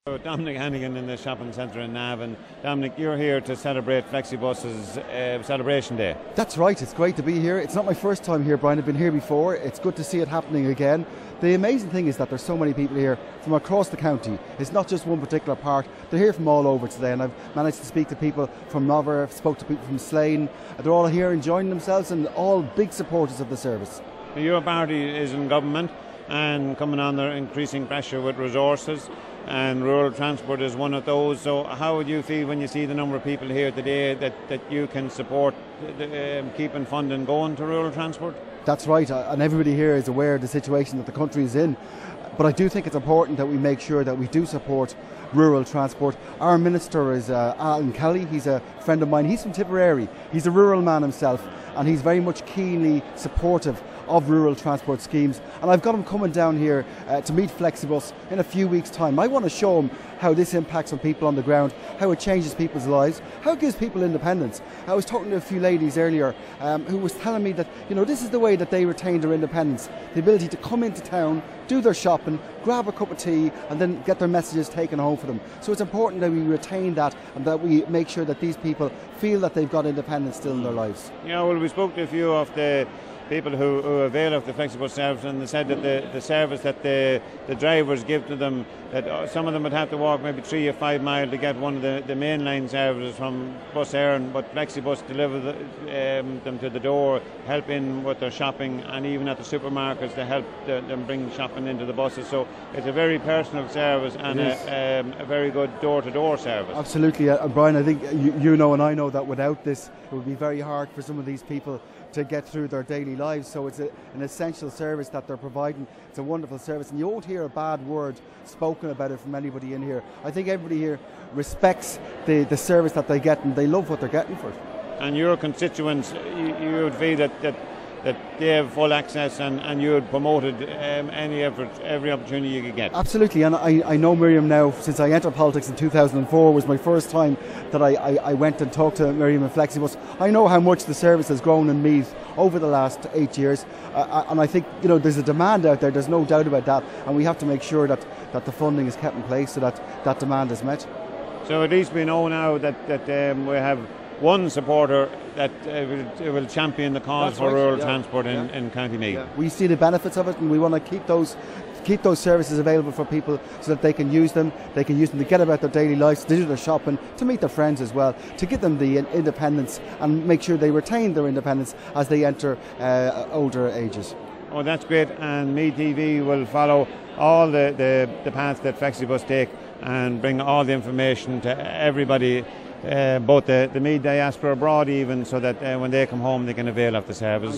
Dominic Hannigan in the shopping centre in Navan. Dominic, you're here to celebrate Flexibus's Celebration Day. That's right, it's great to be here. It's not my first time here, Brian. I've been here before. It's good to see it happening again. The amazing thing is that there's so many people here from across the county. It's not just one particular part. They're here from all over today, and I've managed to speak to people from Navan, I've spoke to people from Slane. They're all here enjoying themselves and all big supporters of the service. Your party is in government and coming under increasing pressure with resources, and rural transport is one of those. So how would you feel when you see the number of people here today that you can support keeping funding going to rural transport? That's right, and everybody here is aware of the situation that the country is in. But I do think it's important that we make sure that we do support rural transport. Our minister is Alan Kelly. He's a friend of mine. He's from Tipperary. He's a rural man himself, and he's very much keenly supportive of rural transport schemes. And I've got him coming down here to meet Flexibus in a few weeks' time. I want to show him how this impacts on people on the ground, how it changes people's lives, how it gives people independence. I was talking to a few ladies earlier who was telling me that, you know, this is the way that they retain their independence. The ability to come into town, do their shopping, grab a cup of tea, and then get their messages taken home for them. So it's important that we retain that and that we make sure that these people feel that they've got independence still in their lives. Yeah, well, we spoke to a few of the people who avail of the Flexibus service, and they said that the service that the drivers give to them, that some of them would have to walk maybe 3 or 5 miles to get one of the mainline services from Bus Éireann, but Flexibus deliver them to the door, help in with their shopping, and even at the supermarkets they help them bring shopping into the buses. So it's a very personal service and a very good door-to-door service. Absolutely, Brian, I think you know and I know that without this it would be very hard for some of these people to get through their daily lives. So it's an essential service that they're providing. It's a wonderful service, and you won't hear a bad word spoken about it from anybody in here. I think everybody here respects the service that they get, and they love what they're getting for it. And your constituents, you would feel that they have full access, and you had promoted any effort, every opportunity you could get. Absolutely, and I know Miriam now since I entered politics in 2004. Was my first time that I went and talked to Miriam and Flexibus. I know how much the service has grown in Meath over the last 8 years, and I think, you know, there's a demand out there, there's no doubt about that, and we have to make sure that the funding is kept in place so that demand is met. So at least we know now that we have one supporter that will champion the cause for rural transport in County Meath. Yeah. We see the benefits of it, and we want to keep those services available for people so that they can use them. They can use them to get about their daily lives, to do their shopping, to meet their friends as well, to give them the independence and make sure they retain their independence as they enter older ages. Oh, that's great, and MeathTV will follow all the paths that Flexibus take and bring all the information to everybody, both the Meath diaspora abroad even, so that when they come home they can avail of the service.